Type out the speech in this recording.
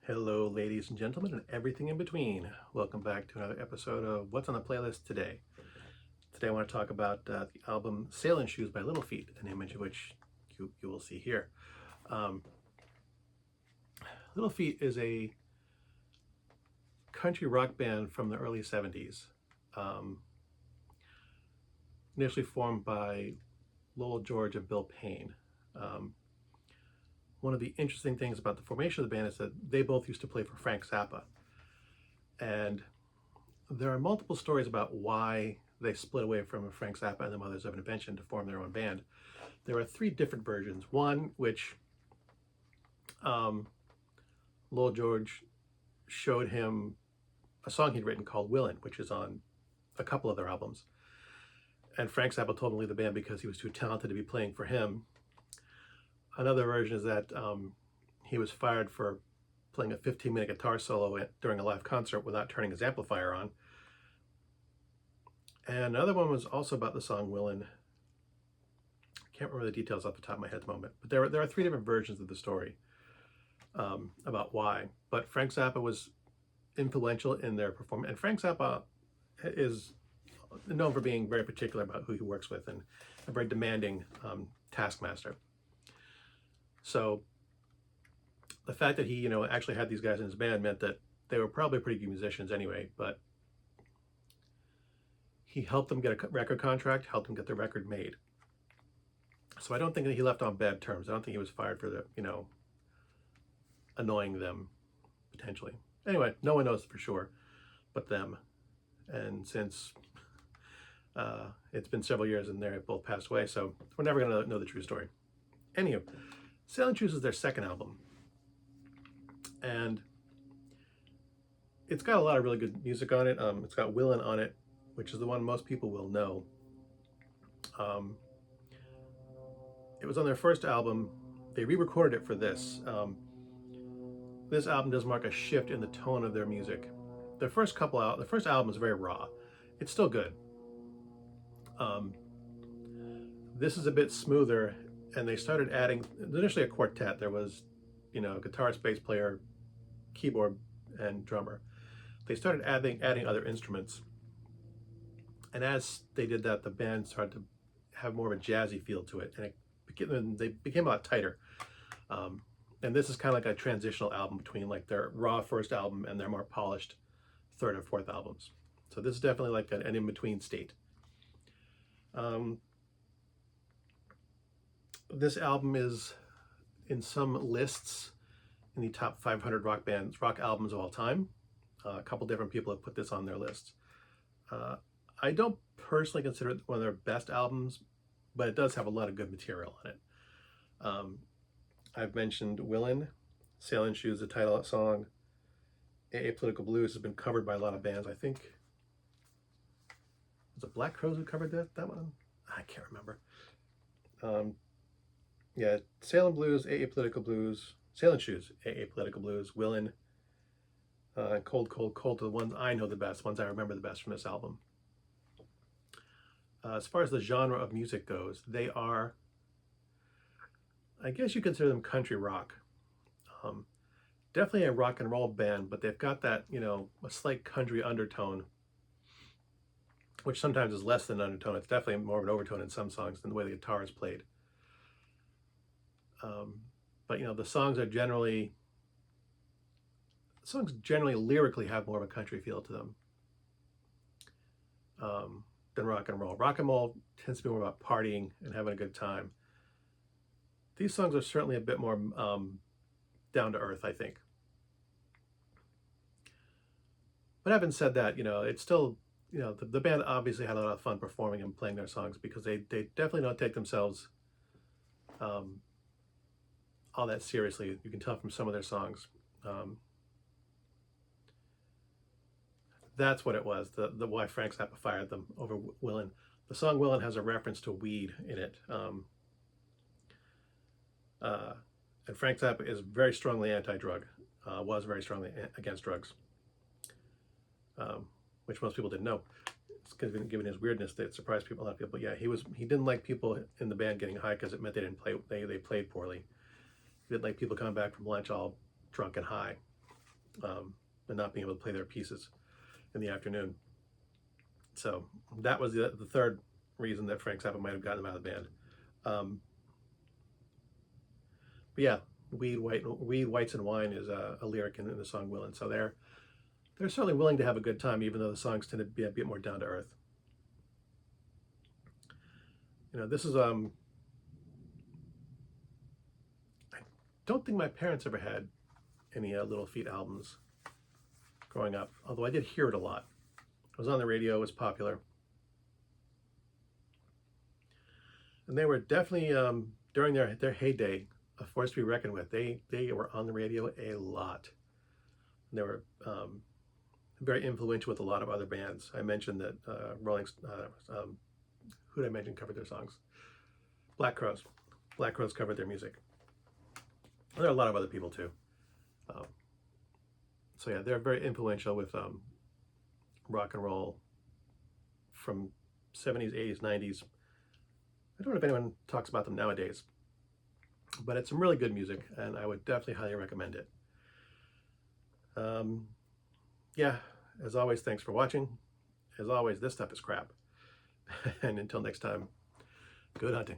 Hello, ladies and gentlemen, and everything in between. Welcome back to another episode of What's on the Playlist Today. Today, I want to talk about the album Salin Shoes by Little Feat, an image of which you will see here. Um, Little Feat is a country rock band from the early 70s, initially formed by Lowell George and Bill Payne. One of the interesting things about the formation of the band is that they both used to play for Frank Zappa. And there are multiple stories about why they split away from Frank Zappa and the Mothers of Invention to form their own band. There are three different versions. One, which Lowell George showed him a song he'd written called Willin', which is on a couple of their albums. And Frank Zappa told him to leave the band because he was too talented to be playing for him. Another version is that he was fired for playing a 15-minute guitar solo during a live concert without turning his amplifier on. And another one was also about the song Willin'. I can't remember the details off the top of my head at the moment, but there are three different versions of the story about why. But Frank Zappa was influential in their performance, and Frank Zappa is known for being very particular about who he works with and a very demanding taskmaster. So the fact that he, actually had these guys in his band meant that they were probably pretty good musicians anyway, but he helped them get a record contract, helped them get the record made. So I don't think that he left on bad terms. I don't think he was fired for annoying them, potentially. Anyway, no one knows for sure but them. And since it's been several years and they're both passed away, so we're never going to know the true story. Anywho, Salin Shoes is their second album. And it's got a lot of really good music on it. It's got Willin' on it, which is the one most people will know. It was on their first album. They re-recorded it for this. This album does mark a shift in the tone of their music. The first album is very raw. It's still good. This is a bit smoother, and they started adding, initially a quartet. There was, guitarist, bass player, keyboard, and drummer. They started adding other instruments. And as they did that, the band started to have more of a jazzy feel to it, and they became a lot tighter. And this is kind of like a transitional album between like their raw first album and their more polished third and fourth albums. So this is definitely like an in-between state. This album is in some lists in the top 500 rock albums of all time. A couple different people have put this on their lists. I don't personally consider it one of their best albums, but it does have a lot of good material on it. I've mentioned Willin', Salin Shoes, the title song. Apolitical Blues has been covered by a lot of bands. I think, was it Black Crowes who covered that one? I can't remember. Yeah, Salin Blues, Apolitical Blues, Salin Shoes, Apolitical Blues, Willin', Cold, Cold, Cold are the ones I know the best, ones I remember the best from this album. As far as the genre of music goes, they are, I guess you consider them country rock. Definitely a rock and roll band, but they've got that, a slight country undertone, which sometimes is less than an undertone. It's definitely more of an overtone in some songs than the way the guitar is played. But the songs generally lyrically have more of a country feel to them than rock and roll. Rock and roll tends to be more about partying and having a good time. These songs are certainly a bit more down to earth, I think. But having said that, it's still, the band obviously had a lot of fun performing and playing their songs because they definitely don't take themselves all that seriously. You can tell from some of their songs. That's what it was, the why Frank Zappa fired them over Willin'. The song Willin' has a reference to weed in it. And Frank Zappa is very strongly anti-drug, was very strongly against drugs, which most people didn't know. It's given his weirdness that surprised people, a lot of people. Yeah, he didn't like people in the band getting high because it meant they played poorly. He didn't like people coming back from lunch all drunk and high. and not being able to play their pieces in the afternoon. So that was the third reason that Frank Zappa might have gotten him out of the band. But yeah, weed, whites, and wine is a lyric in the song "Willin'." So they're certainly willing to have a good time, even though the songs tend to be a bit more down to earth. This is I don't think my parents ever had any Little Feat albums growing up, although I did hear it a lot. It was on the radio, it was popular. And they were definitely, during their heyday, a force to be reckoned with. They were on the radio a lot. And they were very influential with a lot of other bands. I mentioned that who did I mention covered their songs? Black Crowes. Black Crowes covered their music. And there are a lot of other people too. So yeah, they're very influential with rock and roll from 70s, 80s, 90s. I don't know if anyone talks about them nowadays, but it's some really good music, and I would definitely highly recommend it. Yeah, as always, thanks for watching. As always, this stuff is crap. And until next time, good hunting.